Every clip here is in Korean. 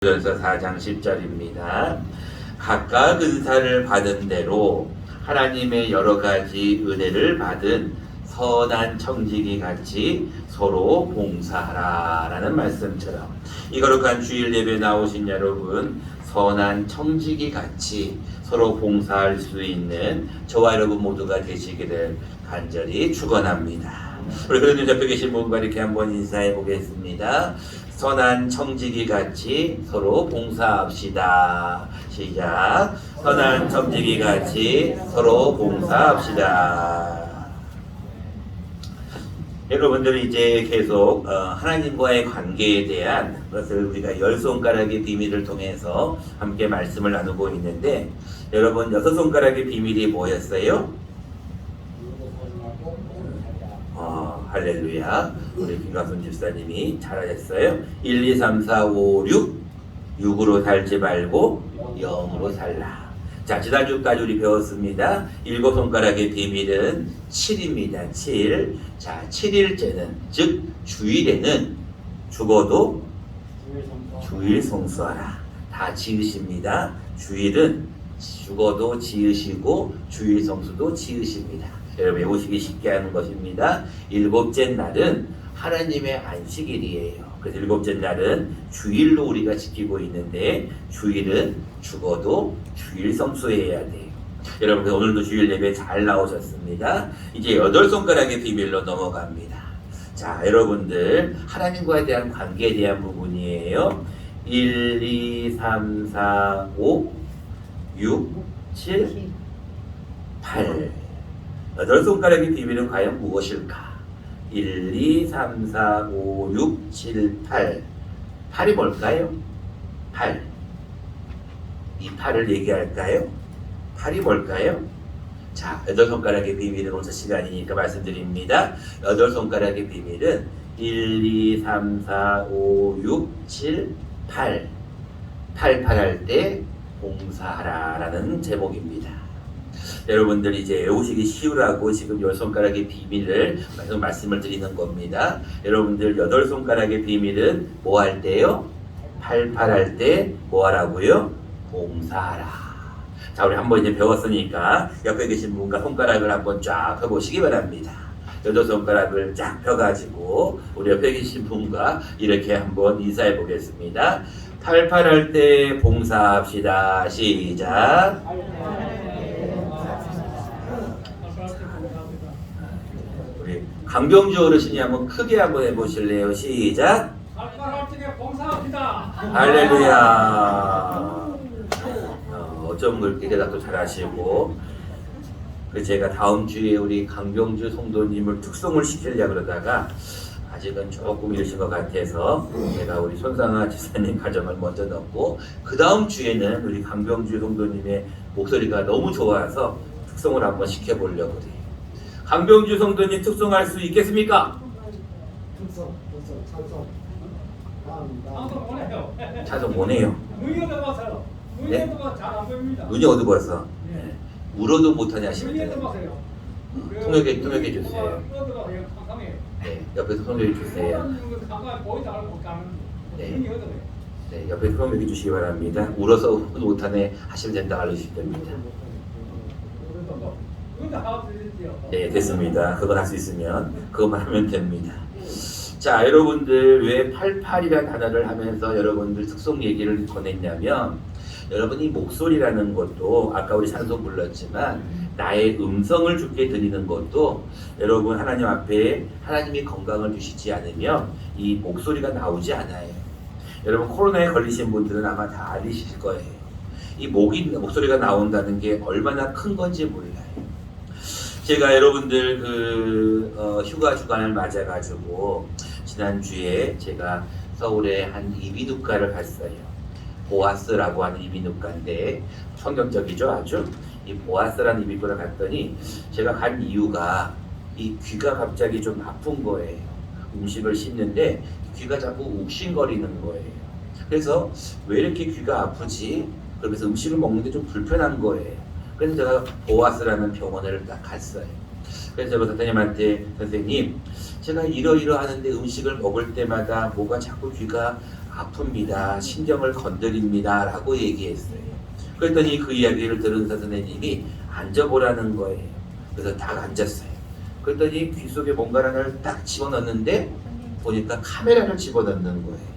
전서 4장 10절입니다. 각각 은사를 받은 대로 하나님의 여러 가지 은혜를 받은 선한 청지기 같이 서로 봉사하라 라는 말씀처럼 이 거룩한 주일 예배 나오신 여러분, 선한 청지기 같이 서로 봉사할 수 있는 저와 여러분 모두가 되시기를 간절히 축원합니다. 우리 그런 옆에 계신 분과 이렇게 한번 인사해 보겠습니다. 선한 청지기 같이 서로 봉사합시다. 시작. 선한 청지기 같이 서로 봉사합시다. 여러분들은 이제 계속 하나님과의 관계에 대한 것을 우리가 열 손가락의 비밀을 통해서 함께 말씀을 나누고 있는데, 여러분 여섯 손가락의 비밀이 뭐였어요? 할렐루야. 우리 김가순 집사님이 잘하셨어요. 1, 2, 3, 4, 5, 6 6으로 살지 말고 0으로 살라. 자, 지난주까지 우리 배웠습니다. 일곱 손가락의 비밀은 7입니다. 7. 자, 7일째는 즉 주일에는 죽어도 주일 성수하라. 다 지으십니다. 주일은 죽어도 지으시고 주일 성수도 지으십니다. 여러분 외우시기 쉽게 하는 것입니다. 일곱째 날은 하나님의 안식일이에요. 그래서 일곱째 날은 주일로 우리가 지키고 있는데, 주일은 죽어도 주일 성수해야 돼요. 여러분 오늘도 주일 예배 잘 나오셨습니다. 이제 여덟 손가락의 비밀로 넘어갑니다. 자, 여러분들 하나님과에 대한 관계에 대한 부분이에요. 1, 2, 3, 4, 5, 6, 7, 8 여덟 손가락의 비밀은 과연 무엇일까? 1, 2, 3, 4, 5, 6, 7, 8 8이 뭘까요? 8 이 8을 얘기할까요? 8이 뭘까요? 자, 여덟 손가락의 비밀은 오늘 시간이니까 말씀드립니다. 여덟 손가락의 비밀은 1, 2, 3, 4, 5, 6, 7, 8 8 할 때 봉사하라 라는 제목입니다. 여러분들 이제 외우시기 쉬우라고 지금 열 손가락의 비밀을 말씀을 드리는 겁니다. 여러분들 여덟 손가락의 비밀은 뭐 할 때요? 8 할 때 뭐 하라고요? 봉사하라. 자, 우리 한번 이제 배웠으니까 옆에 계신 분과 손가락을 한번 쫙 펴보시기 바랍니다. 여덟 손가락을 쫙 펴가지고 우리 옆에 계신 분과 이렇게 한번 인사해 보겠습니다. 8 할 때 봉사합시다. 시작. 우리 강병주 어르신이 한번 크게 한번 해보실래요? 시작. 할렐루야. 어쩜 그렇게 대답도 잘하시고, 제가 다음 주에 우리 강병주 성도님을 특송을 시키려고 그러다가 아직은 조금 이르신 것 같아서 제가 우리 손상아 지사님 가정을 먼저 넣고, 그 다음 주에는 우리 강병주 성도님의 목소리가 너무 좋아서 특송을 한번 시켜보려고 그래요. 강병주 성도님 특송할 수 있겠습니까? 찬송 보내요. 눈이 어두워서요. 눈이 네? 어두워 잘안 보입니다. 눈이 어두워서 네. 울어도 못하냐 하시면 눈이 돼요. 어두워서요. 통역해 주세요. 어두워요. 깜깜해요. 네, 옆에서 통역해 주세요. 깜깜해 보이지 않고 가는. 네. 눈이 어두워요. 네, 옆에 통역해 주시기 바랍니다. 울어서 못하네 하시면 된다 알려주시면 됩니다. 네, 됐습니다. 그거 할 수 있으면 그것만 하면 됩니다. 자, 여러분들 왜 88이라는 단어를 하면서 여러분들 특송 얘기를 꺼냈냐면, 여러분이 목소리라는 것도 아까 우리 찬송 불렀지만 나의 음성을 주께 드리는 것도, 여러분 하나님 앞에 하나님이 건강을 주시지 않으면 이 목소리가 나오지 않아요. 여러분 코로나에 걸리신 분들은 아마 다 알리실 거예요. 이 목소리가 나온다는 게 얼마나 큰 건지 몰라요. 제가 여러분들 휴가 주간을 맞아가지고 지난주에 제가 서울에 한 이비인후과를 갔어요. 보아스라고 하는 이비인후과인데 성경적이죠 아주. 이 보아스라는 이비인후과를 갔더니 제가 간 이유가 이 귀가 갑자기 좀 아픈 거예요. 음식을 씹는데 귀가 자꾸 욱신거리는 거예요. 그래서 왜 이렇게 귀가 아프지? 그러면서 음식을 먹는데 좀 불편한 거예요. 그래서 제가 보아스라는 병원을 딱 갔어요. 그래서 제가 선생님한테, 선생님 제가 이러이러하는데 음식을 먹을 때마다 뭐가 자꾸 귀가 아픕니다. 신경을 건드립니다. 라고 얘기했어요. 그랬더니 그 이야기를 들은 선생님이 앉아보라는 거예요. 그래서 딱 앉았어요. 그랬더니 귀 속에 뭔가를 하나를 딱 집어넣는데 보니까 카메라를 집어넣는 거예요.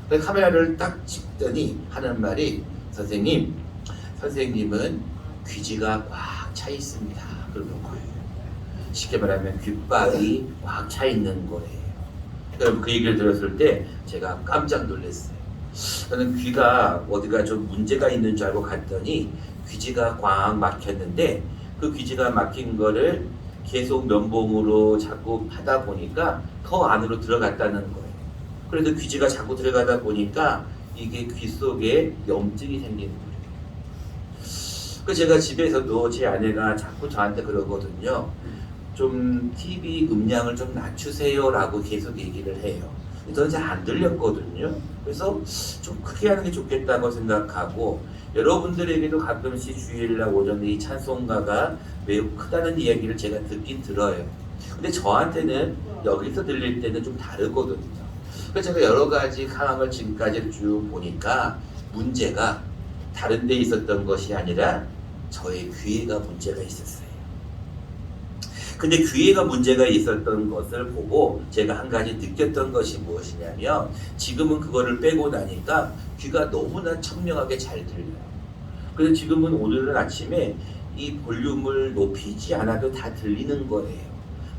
그래서 카메라를 딱 집더니 하는 말이 선생님은 귀지가 꽉 차 있습니다. 그러는 거예요. 쉽게 말하면 귓밥이 꽉 차 있는 거예요. 여러분 그 얘기를 들었을 때 제가 깜짝 놀랐어요. 저는 귀가 어디가 좀 문제가 있는 줄 알고 갔더니 귀지가 꽉 막혔는데 그 귀지가 막힌 거를 계속 면봉으로 자꾸 하다 보니까 더 안으로 들어갔다는 거예요. 그래도 귀지가 자꾸 들어가다 보니까 이게 귀 속에 염증이 생기는 거예요. 그 제가 집에서도 제 아내가 자꾸 저한테 그러거든요. 좀 TV 음량을 좀 낮추세요 라고 계속 얘기를 해요. 저는 잘 안 들렸거든요. 그래서 좀 크게 하는 게 좋겠다고 생각하고 여러분들에게도 가끔씩 주일날 오전에 이 찬송가가 매우 크다는 이야기를 제가 듣긴 들어요. 근데 저한테는 여기서 들릴 때는 좀 다르거든요. 그래서 제가 여러 가지 상황을 지금까지 쭉 보니까 문제가 다른 데 있었던 것이 아니라 저의 귀에가 문제가 있었어요. 근데 귀에가 문제가 있었던 것을 보고 제가 한 가지 느꼈던 것이 무엇이냐면 지금은 그거를 빼고 나니까 귀가 너무나 청명하게 잘 들려요. 그래서 지금은 오늘은 아침에 이 볼륨을 높이지 않아도 다 들리는 거예요.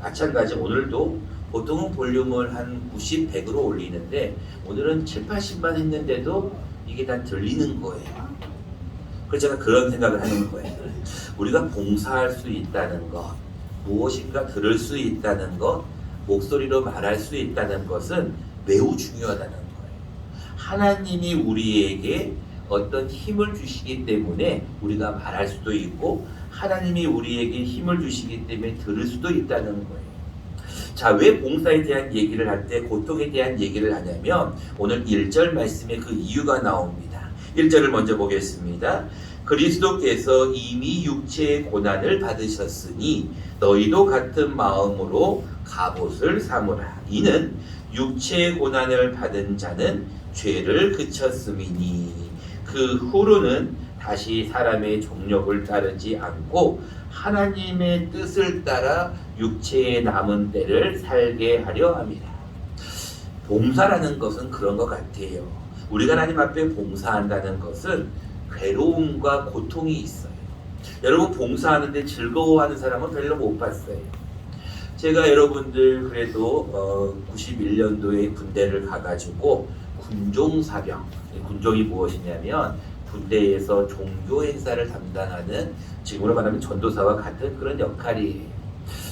마찬가지 오늘도 보통은 볼륨을 한 90, 100으로 올리는데 오늘은 7, 80만 했는데도 이게 다 들리는 거예요. 그래서 제가 그런 생각을 하는 거예요. 우리가 봉사할 수 있다는 것, 무엇인가 들을 수 있다는 것, 목소리로 말할 수 있다는 것은 매우 중요하다는 거예요. 하나님이 우리에게 어떤 힘을 주시기 때문에 우리가 말할 수도 있고 하나님이 우리에게 힘을 주시기 때문에 들을 수도 있다는 거예요. 자, 왜 봉사에 대한 얘기를 할 때 고통에 대한 얘기를 하냐면 오늘 1절 말씀에 그 이유가 나옵니다. 1절을 먼저 보겠습니다. 그리스도께서 이미 육체의 고난을 받으셨으니 너희도 같은 마음으로 갑옷을 삼으라. 이는 육체의 고난을 받은 자는 죄를 그쳤음이니 그 후로는 다시 사람의 정욕을 따르지 않고 하나님의 뜻을 따라 육체의 남은 때를 살게 하려 합니다. 봉사라는 것은 그런 것 같아요. 우리가 하나님 앞에 봉사한다는 것은 괴로움과 고통이 있어요. 여러분 봉사하는데 즐거워하는 사람은 별로 못 봤어요. 제가 여러분들 그래도 91년도에 군대를 가가지고 군종사병, 군종이 무엇이냐면 군대에서 종교 행사를 담당하는 지금으로 말하면 전도사와 같은 그런 역할이에요.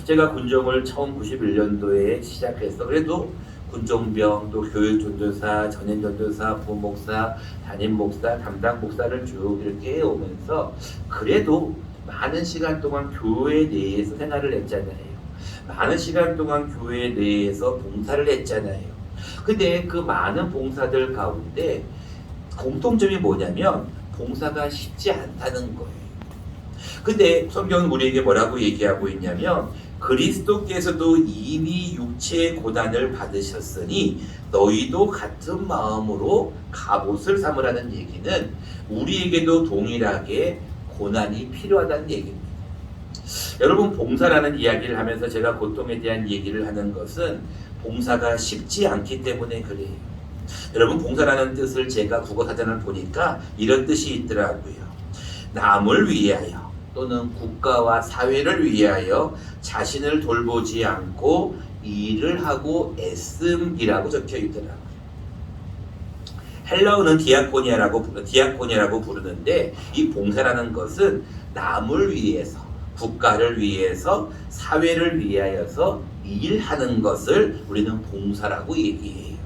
제가 군종을 처음 91년도에 시작해서 그래도 군종병, 또 교육전도사, 전임전도사, 부목사, 담임목사, 담당 목사를 쭉 이렇게 해오면서 그래도 많은 시간 동안 교회 내에서 생활을 했잖아요. 많은 시간 동안 교회 내에서 봉사를 했잖아요. 근데 그 많은 봉사들 가운데 공통점이 뭐냐면 봉사가 쉽지 않다는 거예요. 근데 성경은 우리에게 뭐라고 얘기하고 있냐면 그리스도께서도 이미 육체의 고난을 받으셨으니 너희도 같은 마음으로 갑옷을 삼으라는 얘기는 우리에게도 동일하게 고난이 필요하다는 얘기입니다. 여러분 봉사라는 이야기를 하면서 제가 고통에 대한 얘기를 하는 것은 봉사가 쉽지 않기 때문에 그래요. 여러분 봉사라는 뜻을 제가 국어사전을 보니까 이런 뜻이 있더라고요. 남을 위하여 또는 국가와 사회를 위하여 자신을 돌보지 않고 일을 하고 애씀이라고 적혀 있더라고요. 헬라어는 디아코니아라고 부르는데 이 봉사라는 것은 남을 위해서, 국가를 위해서, 사회를 위하여서 일하는 것을 우리는 봉사라고 얘기해요.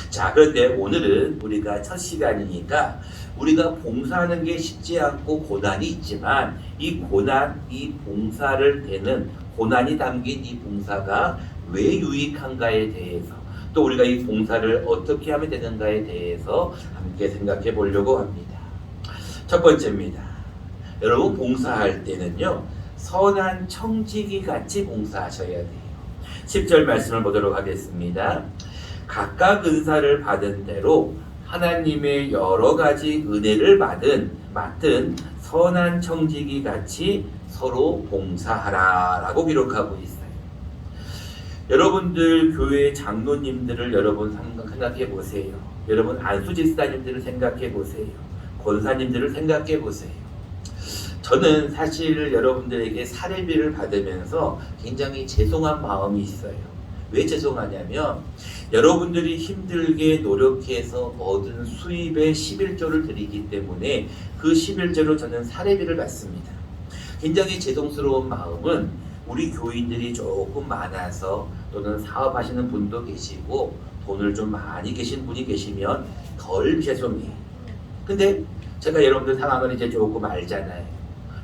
자, 그런데 오늘은 우리가 첫 시간이니까 우리가 봉사하는 게 쉽지 않고 고난이 있지만 이 고난, 이 봉사를 되는 고난이 담긴 이 봉사가 왜 유익한가에 대해서 또 우리가 이 봉사를 어떻게 하면 되는가에 대해서 함께 생각해 보려고 합니다. 첫 번째입니다. 여러분 봉사할 때는요 선한 청지기 같이 봉사하셔야 돼요. 10절 말씀을 보도록 하겠습니다. 각각 은사를 받은 대로 하나님의 여러 가지 은혜를 맡은 선한 청지기 같이 서로 봉사하라라고 기록하고 있어요. 여러분들 교회 장로님들을 여러분 생각해 보세요. 여러분 안수집사님들을 생각해 보세요. 권사님들을 생각해 보세요. 저는 사실 여러분들에게 사례비를 받으면서 굉장히 죄송한 마음이 있어요. 왜 죄송하냐면 여러분들이 힘들게 노력해서 얻은 수입의 11조를 드리기 때문에 그 11조로 저는 사례비를 받습니다. 굉장히 죄송스러운 마음은 우리 교인들이 조금 많아서 또는 사업하시는 분도 계시고 돈을 좀 많이 계신 분이 계시면 덜 죄송해요. 근데 제가 여러분들 상황을 이제 조금 알잖아요.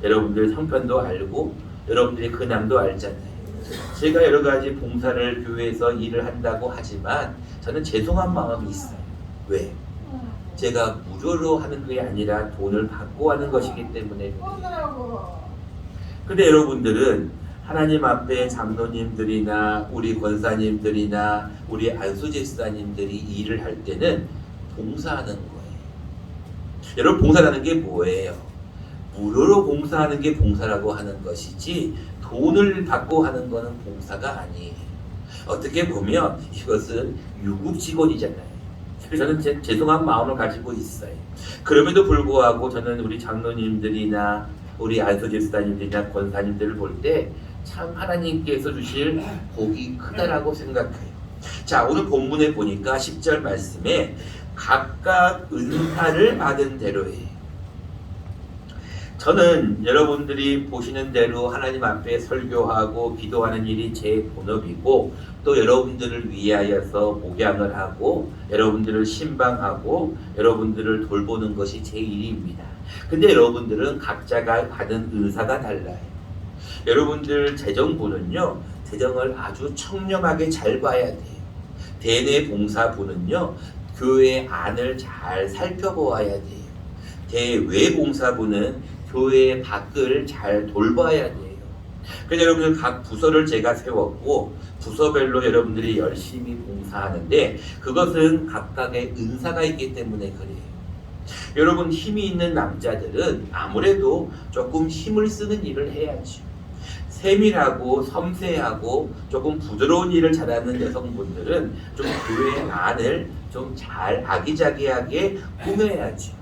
여러분들 형편도 알고 여러분들의 근황도 알잖아요. 제가 여러 가지 봉사를 교회에서 일을 한다고 하지만 저는 죄송한 마음이 있어요. 왜? 제가 무료로 하는 게 아니라 돈을 받고 하는 것이기 때문에. 근데 여러분들은 하나님 앞에 장로님들이나 우리 권사님들이나 우리 안수집사님들이 일을 할 때는 봉사하는 거예요. 여러분 봉사라는 게 뭐예요? 무료로 봉사하는 게 봉사라고 하는 것이지 돈을 받고 하는 거는 봉사가 아니에요. 어떻게 보면 이것은 유급 직원이잖아요. 저는 죄송한 마음을 가지고 있어요. 그럼에도 불구하고 저는 우리 장로님들이나 우리 안수집사님들이나 권사님들을 볼 때 참 하나님께서 주실 복이 크다라고 생각해요. 자, 오늘 본문에 보니까 10절 말씀에 각각 은사를 받은 대로예요. 저는 여러분들이 보시는 대로 하나님 앞에 설교하고 기도하는 일이 제 본업이고 또 여러분들을 위하여서 목양을 하고 여러분들을 신방하고 여러분들을 돌보는 것이 제 일입니다. 근데 여러분들은 각자가 받은 은사가 달라요. 여러분들 재정부는요, 재정을 아주 청렴하게 잘 봐야 돼요. 대내 봉사부는요, 교회 안을 잘 살펴보아야 돼요. 대외 봉사부는 교회 밖을 잘 돌봐야 돼요. 그래서 여러분들 각 부서를 제가 세웠고 부서별로 여러분들이 열심히 봉사하는데 그것은 각각의 은사가 있기 때문에 그래요. 여러분 힘이 있는 남자들은 아무래도 조금 힘을 쓰는 일을 해야죠. 세밀하고 섬세하고 조금 부드러운 일을 잘하는 여성분들은 좀 교회 안을 좀 잘 아기자기하게 꾸며야죠.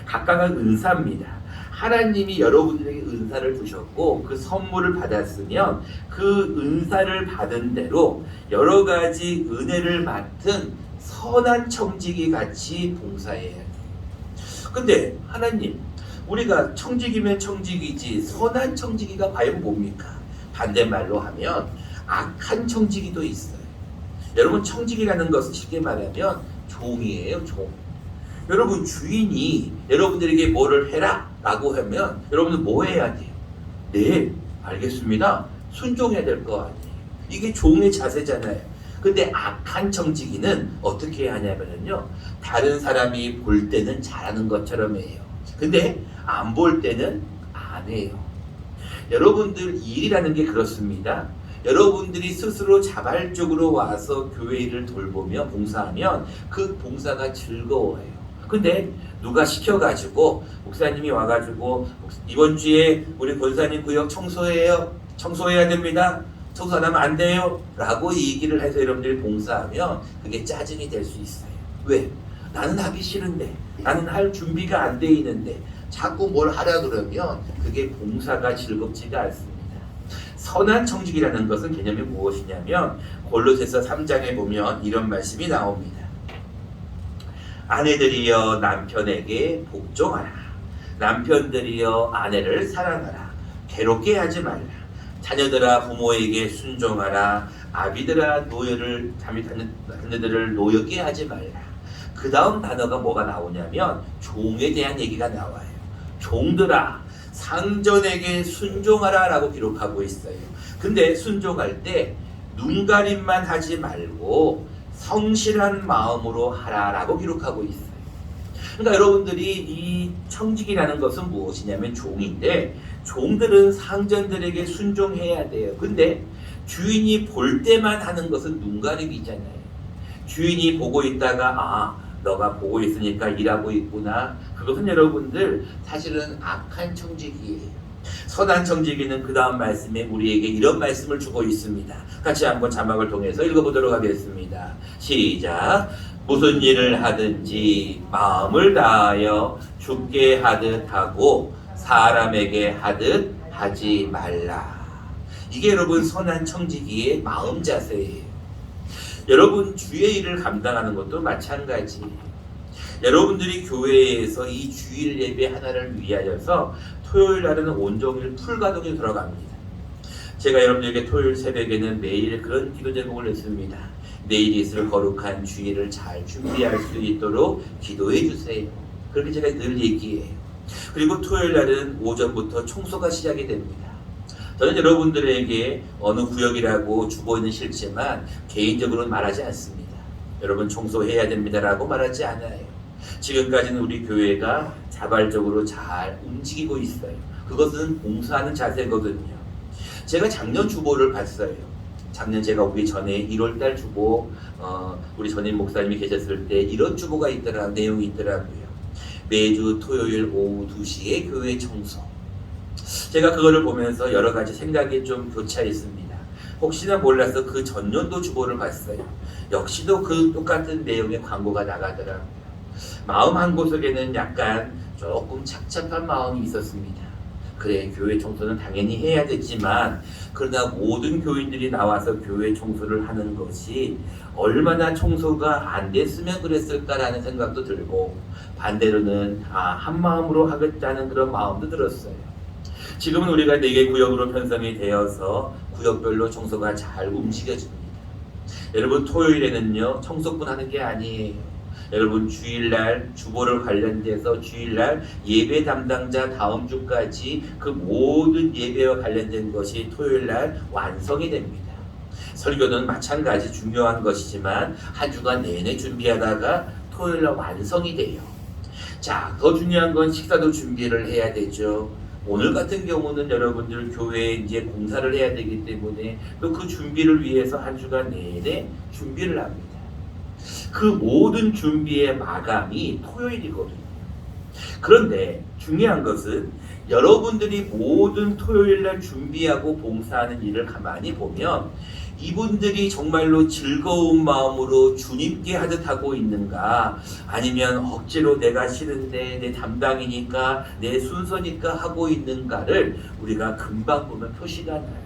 각각은 은사입니다. 하나님이 여러분들에게 은사를 주셨고 그 선물을 받았으면 그 은사를 받은 대로 여러 가지 은혜를 맡은 선한 청지기 같이 봉사해야 돼요. 근데 하나님, 우리가 청지기면 청지기지 선한 청지기가 과연 뭡니까? 반대말로 하면 악한 청지기도 있어요. 여러분 청지기라는 것은 쉽게 말하면 종이에요, 종. 여러분 주인이 여러분들에게 뭐를 해라 라고 하면 여러분은 뭐 해야 돼요? 네, 알겠습니다. 순종해야 될 거 아니에요. 이게 종의 자세잖아요. 근데 악한 청지기는 어떻게 하냐면요, 다른 사람이 볼 때는 잘하는 것처럼 해요. 근데 안 볼 때는 안 해요. 여러분들 일이라는 게 그렇습니다. 여러분들이 스스로 자발적으로 와서 교회 일을 돌보며 봉사하면 그 봉사가 즐거워요. 근데 누가 시켜가지고 목사님이 와가지고 이번 주에 우리 권사님 구역 청소해요. 청소해야 됩니다. 청소 안 하면 안 돼요. 라고 얘기를 해서 여러분들이 봉사하면 그게 짜증이 될 수 있어요. 왜? 나는 하기 싫은데, 나는 할 준비가 안 돼 있는데 자꾸 뭘 하라 그러면 그게 봉사가 즐겁지가 않습니다. 선한 청지기라는 것은 개념이 무엇이냐면 골로새서 3장에 보면 이런 말씀이 나옵니다. 아내들이여 남편에게 복종하라. 남편들이여 아내를 사랑하라. 괴롭게 하지 말라. 자녀들아 부모에게 순종하라. 아비들아 자녀들을 노엽게 하지 말라. 그 다음 단어가 뭐가 나오냐면 종에 대한 얘기가 나와요. 종들아 상전에게 순종하라 라고 기록하고 있어요. 근데 순종할 때 눈가림만 하지 말고 성실한 마음으로 하라 라고 기록하고 있어요. 그러니까 여러분들이 이 청직이라는 것은 무엇이냐면 종인데 종들은 상전들에게 순종해야 돼요. 근데 주인이 볼 때만 하는 것은 눈가림이잖아요. 주인이 보고 있다가 너가 보고 있으니까 일하고 있구나. 그것은 여러분들 사실은 악한 청지기예요. 선한 청지기는 그 다음 말씀에 우리에게 이런 말씀을 주고 있습니다. 같이 한번 자막을 통해서 읽어보도록 하겠습니다. 시작. 무슨 일을 하든지 마음을 다하여 주께 하듯 하고 사람에게 하듯 하지 말라. 이게 여러분 선한 청지기의 마음 자세예요. 여러분 주의 일을 감당하는 것도 마찬가지예요. 여러분들이 교회에서 이 주일 예배 하나를 위하여서 토요일 날은 온종일 풀가동에 들어갑니다. 제가 여러분들에게 토요일 새벽에는 매일 그런 기도 제목을 냈습니다. 내일 있을 거룩한 주일을 잘 준비할 수 있도록 기도해 주세요. 그렇게 제가 늘 얘기해요. 그리고 토요일 날은 오전부터 청소가 시작이 됩니다. 저는 여러분들에게 어느 구역이라고 주보는 싫지만 개인적으로는 말하지 않습니다. 여러분 청소해야 됩니다라고 말하지 않아요. 지금까지는 우리 교회가 자발적으로 잘 움직이고 있어요. 그것은 봉사하는 자세거든요. 제가 작년 주보를 봤어요. 작년 제가 오기 전에 1월달 주보 우리 전임 목사님이 계셨을 때 이런 주보가 내용이 있더라고요. 매주 토요일 오후 2시에 교회 청소. 제가 그거를 보면서 여러 가지 생각이 좀 교차했습니다. 혹시나 몰라서 그 전년도 주보를 봤어요. 역시도 그 똑같은 내용의 광고가 나가더라고요. 마음 한구석에는 약간 조금 착잡한 마음이 있었습니다. 그래, 교회 청소는 당연히 해야 되지만 그러나 모든 교인들이 나와서 교회 청소를 하는 것이 얼마나 청소가 안 됐으면 그랬을까라는 생각도 들고 반대로는 한 마음으로 하겠다는 그런 마음도 들었어요. 지금은 우리가 4개 구역으로 편성이 되어서 구역별로 청소가 잘 움직여집니다. 여러분 토요일에는요 청소뿐 하는 게 아니에요. 여러분 주일날 주보를 관련돼서 주일날 예배 담당자 다음 주까지 그 모든 예배와 관련된 것이 토요일날 완성이 됩니다. 설교는 마찬가지 중요한 것이지만 한 주간 내내 준비하다가 토요일날 완성이 돼요. 자, 더 중요한 건 식사도 준비를 해야 되죠. 오늘 같은 경우는 여러분들 교회에 이제 공사를 해야 되기 때문에 또 그 준비를 위해서 한 주간 내내 준비를 합니다. 그 모든 준비의 마감이 토요일이거든요. 그런데 중요한 것은 여러분들이 모든 토요일날 준비하고 봉사하는 일을 가만히 보면 이분들이 정말로 즐거운 마음으로 주님께 하듯 하고 있는가, 아니면 억지로 내가 싫은데 내 담당이니까 내 순서니까 하고 있는가를 우리가 금방 보면 표시가 나요.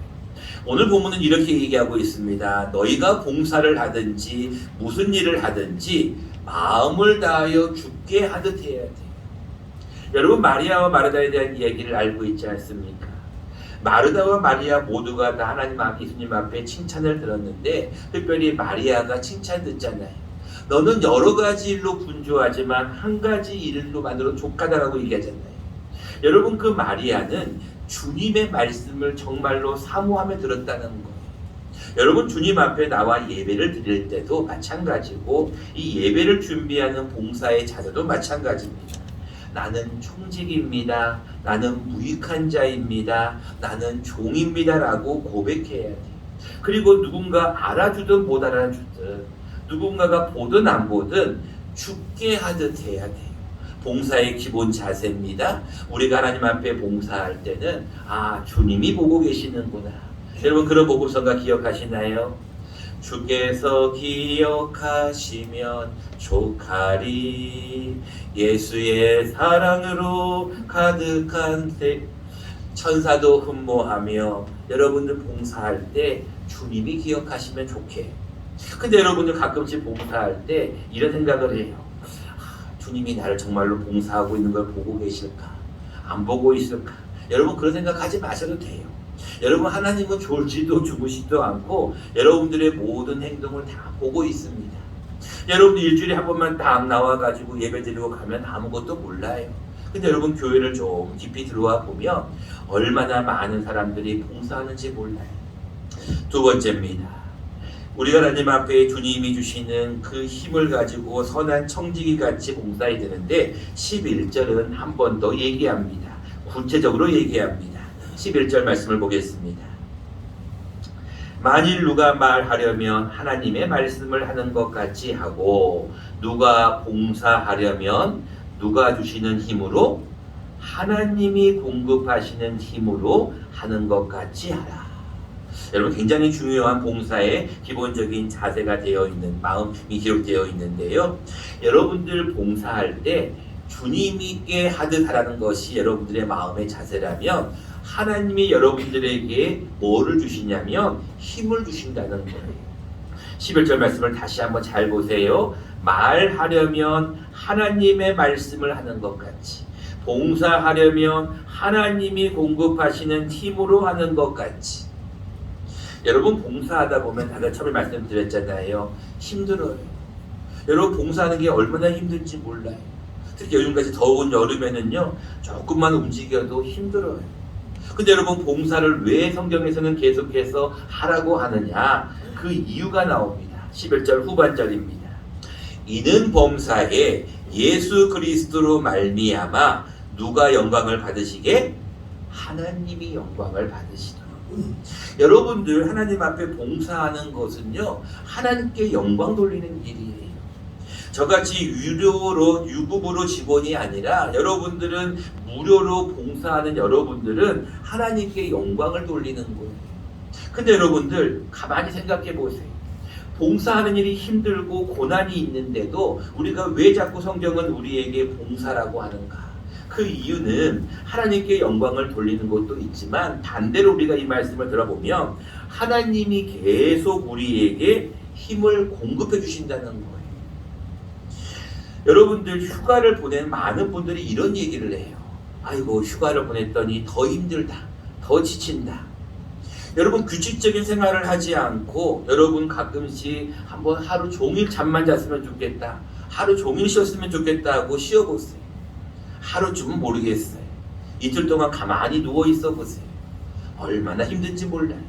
오늘 본문은 이렇게 얘기하고 있습니다. 너희가 봉사를 하든지 무슨 일을 하든지 마음을 다하여 주께 하듯 해야 돼요. 여러분 마리아와 마르다에 대한 이야기를 알고 있지 않습니까? 마르다와 마리아 모두가 다 하나님 앞 예수님 앞에 칭찬을 들었는데 특별히 마리아가 칭찬 듣잖아요. 너는 여러 가지 일로 분주하지만 한 가지 일로만으로 족하다라고 얘기하잖아요. 여러분 그 마리아는 주님의 말씀을 정말로 사모하며 들었다는 거예요. 여러분 주님 앞에 나와 예배를 드릴 때도 마찬가지고 이 예배를 준비하는 봉사의 자세도 마찬가지입니다. 나는 총직입니다. 나는 무익한 자입니다. 나는 종입니다라고 고백해야 돼요. 그리고 누군가 알아주든 못 알아주든 누군가가 보든 안 보든 죽게 하듯 해야 돼요. 봉사의 기본 자세입니다. 우리가 하나님 앞에 봉사할 때는 주님이 보고 계시는구나. 여러분 그런 복음성가 기억하시나요? 주께서 기억하시면 족하리 예수의 사랑으로 가득한 천사도 흠모하며. 여러분들 봉사할 때 주님이 기억하시면 좋게. 근데 여러분들 가끔씩 봉사할 때 이런 생각을 해요. 주님이 나를 정말로 봉사하고 있는 걸 보고 계실까? 안 보고 있을까? 여러분 그런 생각하지 마셔도 돼요. 여러분 하나님은 졸지도 주무시지도 않고 여러분들의 모든 행동을 다 보고 있습니다. 여러분들 일주일에 한 번만 딱 나와가지고 예배 드리고 가면 아무것도 몰라요. 근데 여러분 교회를 좀 깊이 들어와 보면 얼마나 많은 사람들이 봉사하는지 몰라요. 두 번째입니다. 우리가 하나님 앞에 주님이 주시는 그 힘을 가지고 선한 청지기 같이 봉사해야 되는데 11절은 한 번 더 얘기합니다. 구체적으로 얘기합니다. 11절 말씀을 보겠습니다. 만일 누가 말하려면 하나님의 말씀을 하는 것 같이 하고 누가 봉사하려면 누가 주시는 힘으로? 하나님이 공급하시는 힘으로 하는 것 같이 하라. 여러분, 굉장히 중요한 봉사의 기본적인 자세가 되어 있는 마음이 기록되어 있는데요. 여러분들 봉사할 때 주님께 하듯 하라는 것이 여러분들의 마음의 자세라면, 하나님이 여러분들에게 뭐를 주시냐면 힘을 주신다는 거예요. 11절 말씀을 다시 한번 잘 보세요. 말하려면 하나님의 말씀을 하는 것 같이, 봉사하려면 하나님이 공급하시는 힘으로 하는 것 같이. 여러분, 봉사하다 보면 다들 처음에 말씀드렸잖아요. 힘들어요. 여러분, 봉사하는 게 얼마나 힘든지 몰라요. 특히 요즘같이 더운 여름에는요, 조금만 움직여도 힘들어요. 근데 여러분, 봉사를 왜 성경에서는 계속해서 하라고 하느냐? 그 이유가 나옵니다. 11절 후반절입니다. 이는 범사에 예수 그리스도로 말미암아 누가 영광을 받으시게? 하나님이 영광을 받으시도록. 여러분들 하나님 앞에 봉사하는 것은요, 하나님께 영광 돌리는 일이에요. 저같이 유급으로 직원이 아니라 여러분들은 무료로 봉사하는 여러분들은 하나님께 영광을 돌리는 거예요. 근데 여러분들 가만히 생각해 보세요. 봉사하는 일이 힘들고 고난이 있는데도 우리가 왜 자꾸 성경은 우리에게 봉사라고 하는가? 그 이유는 하나님께 영광을 돌리는 것도 있지만, 반대로 우리가 이 말씀을 들어보면 하나님이 계속 우리에게 힘을 공급해 주신다는 거예요. 여러분들 휴가를 보낸 많은 분들이 이런 얘기를 해요. 아이고, 휴가를 보냈더니 더 힘들다, 더 지친다. 여러분, 규칙적인 생활을 하지 않고 여러분 가끔씩 한번 하루 종일 잠만 잤으면 좋겠다, 하루 종일 쉬었으면 좋겠다 하고 쉬어보세요. 하루쯤은 모르겠어요. 이틀 동안 가만히 누워 있어 보세요. 얼마나 힘든지 몰라요.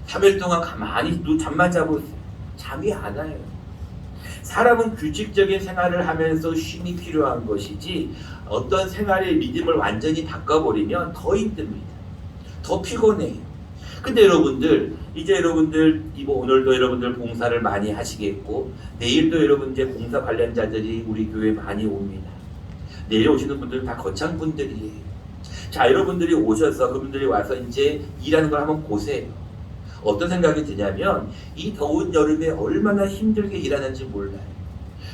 3일 동안 가만히 잠만 자보세요. 잠이 안 와요. 사람은 규칙적인 생활을 하면서 쉼이 필요한 것이지, 어떤 생활의 리듬을 완전히 바꿔버리면 더 힘듭니다. 더 피곤해요. 근데 여러분들, 이제 여러분들 오늘도 여러분들 봉사를 많이 하시겠고, 내일도 여러분 이제 봉사 관련자들이 우리 교회에 많이 옵니다. 내일 오시는 분들은 다 거창 분들이에요. 자, 여러분들이 오셔서 그분들이 와서 이제 일하는 걸 한번 보세요. 어떤 생각이 드냐면, 이 더운 여름에 얼마나 힘들게 일하는지 몰라요.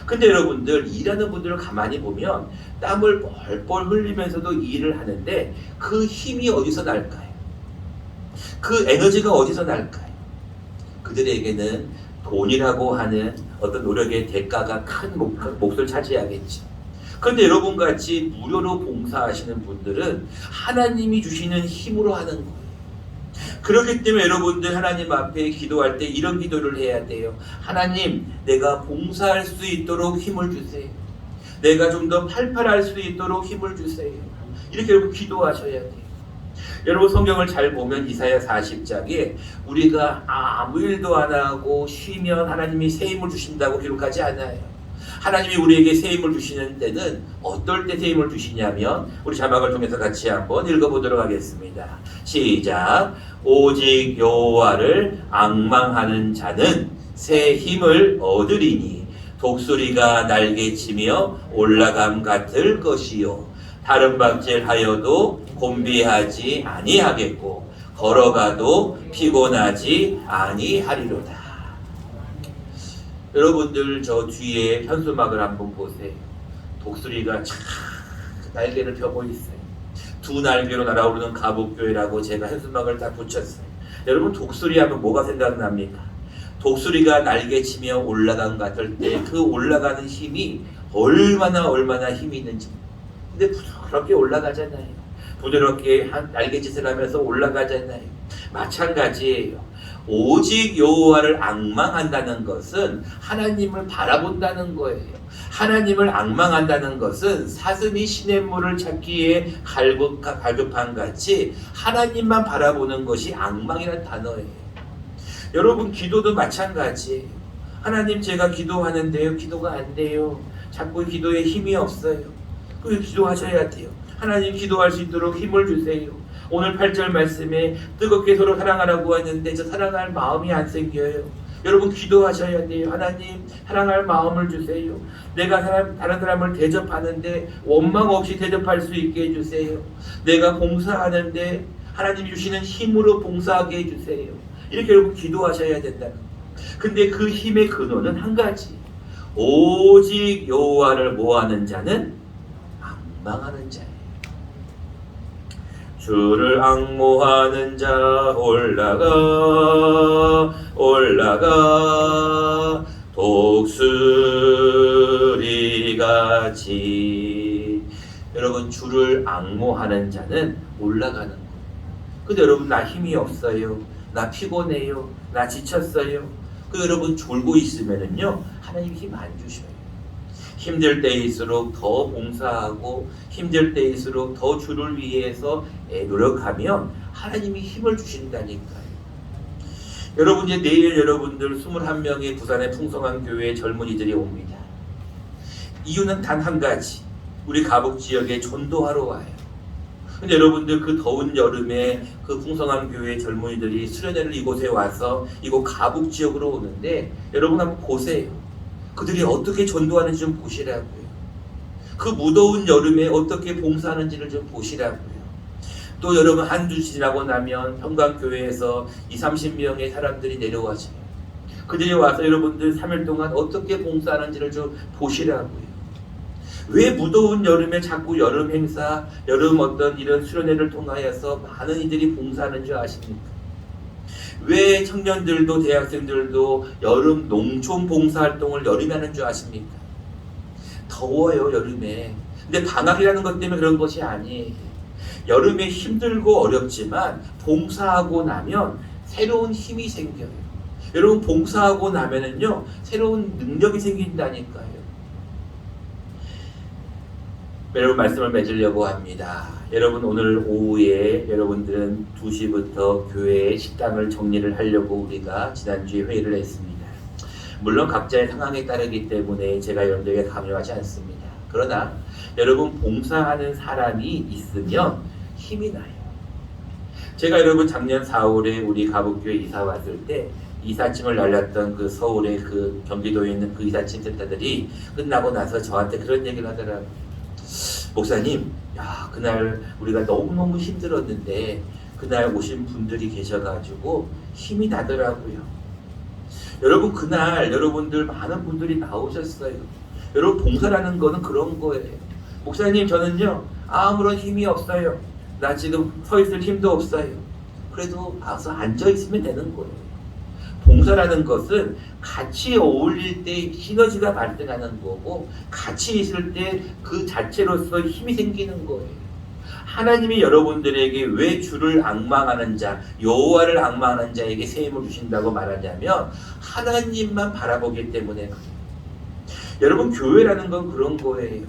근데 여러분들 일하는 분들을 가만히 보면 땀을 뻘뻘 흘리면서도 일을 하는데 그 힘이 어디서 날까요? 그 에너지가 어디서 날까요? 그들에게는 돈이라고 하는 어떤 노력의 대가가 큰 몫을 차지하겠죠. 그런데 여러분같이 무료로 봉사하시는 분들은 하나님이 주시는 힘으로 하는 거예요. 그렇기 때문에 여러분들 하나님 앞에 기도할 때 이런 기도를 해야 돼요. 하나님, 내가 봉사할 수 있도록 힘을 주세요. 내가 좀 더 팔팔할 수 있도록 힘을 주세요. 이렇게 여러분 기도하셔야 돼요. 여러분, 성경을 잘 보면 이사야 40장에 우리가 아무 일도 안 하고 쉬면 하나님이 새 힘을 주신다고 기록하지 않아요. 하나님이 우리에게 새 힘을 주시는 때는 어떨 때 새 힘을 주시냐면, 우리 자막을 통해서 같이 한번 읽어보도록 하겠습니다. 시작. 오직 여호와를 앙망하는 자는 새 힘을 얻으리니 독수리가 날개치며 올라감 같을 것이요, 다른 박질하여도 곤비하지 아니하겠고 걸어가도 피곤하지 아니하리로다. 여러분들 저 뒤에 현수막을 한번 보세요. 독수리가 쫙 날개를 펴고 있어요. 두 날개로 날아오르는 가복교회라고 제가 현수막을 딱 붙였어요. 여러분, 독수리 하면 뭐가 생각납니까? 독수리가 날개치며 올라간 것 같을 때 그 올라가는 힘이 얼마나 힘이 있는지. 근데 부드럽게 올라가잖아요. 부드럽게 날개짓을 하면서 올라가잖아요. 마찬가지예요. 오직 여호와를 앙망한다는 것은 하나님을 바라본다는 거예요. 하나님을 앙망한다는 것은 사슴이 시냇물을 찾기에 갈급한 같이 하나님만 바라보는 것이 앙망이라는 단어예요. 여러분, 기도도 마찬가지예요. 하나님, 제가 기도하는데요, 기도가 안 돼요. 자꾸 기도에 힘이 없어요. 그 기도하셔야 돼요. 하나님, 기도할 수 있도록 힘을 주세요. 오늘 8절 말씀에 뜨겁게 서로 사랑하라고 하는데 저 사랑할 마음이 안 생겨요. 여러분 기도하셔야 돼요. 하나님 사랑할 마음을 주세요. 내가 다른 사람을 대접하는데 원망 없이 대접할 수 있게 해주세요. 내가 봉사하는데 하나님이 주시는 힘으로 봉사하게 해주세요. 이렇게 여러분 기도하셔야 된다는 거예요. 근데 그 힘의 근원은 한 가지. 오직 여호와를 모하는 자는 앙망하는 자예요. 주를 앙모하는 자 올라가 독수리같이. 여러분 주를 앙모하는 자는 올라가는 거예요. 근데 여러분 나 힘이 없어요. 나 피곤해요. 나 지쳤어요. 그 여러분 졸고 있으면은요 하나님 힘 안 주셔요. 힘들 때일수록 더 봉사하고 힘들 때일수록 더 주를 위해서 노력하면 하나님이 힘을 주신다니까요. 여러분 이제 내일 여러분들 21명의 부산의 풍성한 교회 젊은이들이 옵니다. 이유는 단 한 가지. 우리 가북 지역에 전도하러 와요. 근데 여러분들 그 더운 여름에 그 풍성한 교회 젊은이들이 수련회를 이곳에 와서 이곳 가북 지역으로 오는데 여러분 한번 보세요. 그들이 어떻게 전도하는지 좀 보시라고요. 그 무더운 여름에 어떻게 봉사하는지를 좀 보시라고요. 또 여러분 한 주 지나고 나면 평강교회에서 20-30명의 사람들이 내려와서요. 그들이 와서 여러분들 3일 동안 어떻게 봉사하는지를 좀 보시라고요. 왜 무더운 여름에 자꾸 여름 행사, 여름 어떤 이런 수련회를 통하여서 많은 이들이 봉사하는 줄 아십니까? 왜 청년들도 대학생들도 여름 농촌 봉사활동을 여름에 하는 줄 아십니까? 더워요 여름에. 근데 방학이라는 것 때문에 그런 것이 아니에요. 여름에 힘들고 어렵지만 봉사하고 나면 새로운 힘이 생겨요. 여러분 봉사하고 나면은요 새로운 능력이 생긴다니까요. 여러분 말씀을 맺으려고 합니다. 여러분 오늘 오후에 여러분들은 2시부터 교회 식당을 정리를 하려고 우리가 지난주에 회의를 했습니다. 물론 각자의 상황에 따르기 때문에 제가 여러분들에게 강요하지 않습니다. 그러나 여러분 봉사하는 사람이 있으면 힘이 나요. 제가 여러분 작년 4월에 우리 가북교회 이사 왔을 때 이삿짐을 날렸던 그 서울의 그 경기도에 있는 그 이삿짐 센터들이 끝나고 나서 저한테 그런 얘기를 하더라고요. 목사님, 야 그날 우리가 너무너무 힘들었는데 그날 오신 분들이 계셔가지고 힘이 나더라고요. 여러분 그날 여러분들 많은 분들이 나오셨어요. 여러분 봉사라는 거는 그런 거예요. 목사님 저는요 아무런 힘이 없어요. 나 지금 서 있을 힘도 없어요. 그래도 와서 앉아 있으면 되는 거예요. 봉사라는 것은 같이 어울릴 때 시너지가 발생하는 거고 같이 있을 때 그 자체로서 힘이 생기는 거예요. 하나님이 여러분들에게 왜 주를 앙망하는 자, 여호와를 앙망하는 자에게 새 힘을 주신다고 말하냐면 하나님만 바라보기 때문에 그래요. 여러분 교회라는 건 그런 거예요.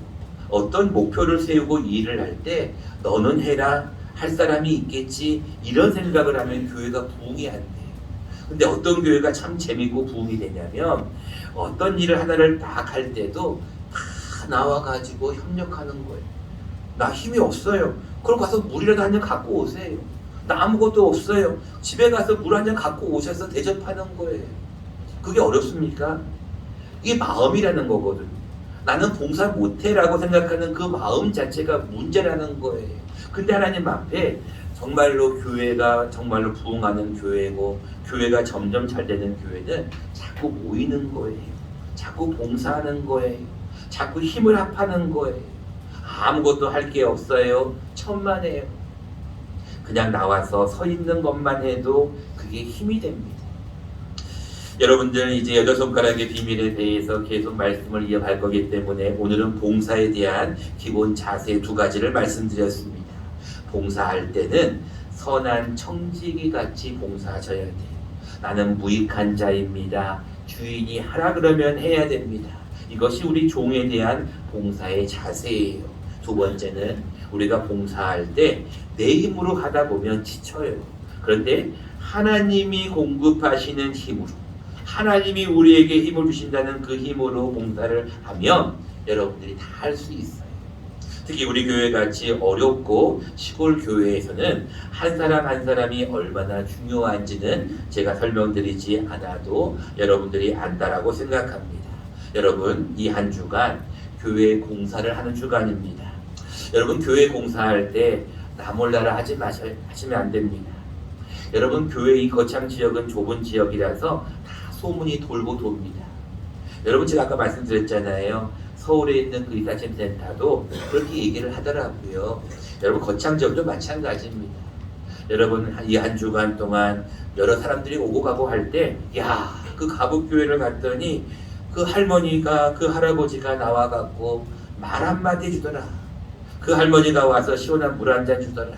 어떤 목표를 세우고 일을 할 때 너는 해라, 할 사람이 있겠지 이런 생각을 하면 교회가 부흥이 안 돼요. 근데 어떤 교회가 참 재밌고 부흥이 되냐면 어떤 일을 하나를 딱 할 때도 다 나와가지고 협력하는 거예요. 나 힘이 없어요. 그럼 가서 물이라도 한 잔 갖고 오세요. 나 아무것도 없어요. 집에 가서 물 한 잔 갖고 오셔서 대접하는 거예요. 그게 어렵습니까? 이게 마음이라는 거거든요. 나는 봉사 못해라고 생각하는 그 마음 자체가 문제라는 거예요. 근데 하나님 앞에 정말로 교회가 정말로 부흥하는 교회고 교회가 점점 잘 되는 교회는 자꾸 모이는 거예요. 자꾸 봉사하는 거예요. 자꾸 힘을 합하는 거예요. 아무것도 할 게 없어요. 천만에요. 그냥 나와서 서 있는 것만 해도 그게 힘이 됩니다. 여러분들 이제 여덟 손가락의 비밀에 대해서 계속 말씀을 이어갈 거기 때문에 오늘은 봉사에 대한 기본 자세 2가지를 말씀드렸습니다. 봉사할 때는 선한 청지기 같이 봉사하셔야 돼요. 나는 무익한 자입니다. 주인이 하라 그러면 해야 됩니다. 이것이 우리 종에 대한 봉사의 자세예요. 2번째는 우리가 봉사할 때 내 힘으로 하다 보면 지쳐요. 그런데 하나님이 공급하시는 힘으로 하나님이 우리에게 힘을 주신다는 그 힘으로 봉사를 하면 여러분들이 다 할 수 있어요. 특히 우리 교회 같이 어렵고 시골 교회에서는 한 사람 한 사람이 얼마나 중요한지는 제가 설명드리지 않아도 여러분들이 안다라고 생각합니다. 여러분, 이 한 주간 교회 공사를 하는 주간입니다. 여러분, 교회 공사할 때 나 몰라라 하시면 안 됩니다. 여러분, 교회 이 거창 지역은 좁은 지역이라서 다 소문이 돌고 돕니다. 여러분, 제가 아까 말씀드렸잖아요. 서울에 있는 그 이사짐 센터도 그렇게 얘기를 하더라고요. 여러분, 거창 지역도 마찬가지입니다. 여러분, 이 한 주간 동안 여러 사람들이 오고 가고 할 때, 야, 그 가북교회를 갔더니 그 할머니가, 그 할아버지가 나와갖고 말 한마디 해주더라. 그 할머니가 와서 시원한 물 한 잔 주더라.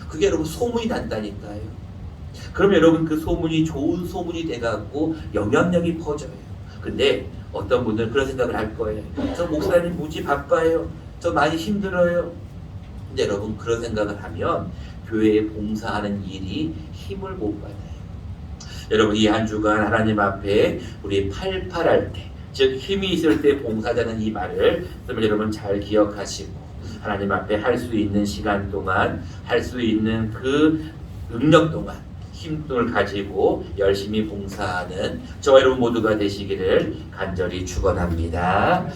그게 여러분 소문이 난다니까요. 그럼 여러분, 그 소문이 좋은 소문이 돼갖고 영향력이 퍼져요. 근데 어떤 분들은 그런 생각을 할 거예요. 저 목사님 무지 바빠요. 저 많이 힘들어요. 근데 여러분, 그런 생각을 하면 교회에 봉사하는 일이 힘을 못 받아요. 여러분, 이 한 주간 하나님 앞에 우리 팔팔할 때, 즉 힘이 있을 때 봉사자는 이 말을 여러분 잘 기억하시고, 하나님 앞에 할 수 있는 시간 동안, 할 수 있는 그 능력 동안 힘을 가지고 열심히 봉사하는 저와 여러분 모두가 되시기를 간절히 축원합니다.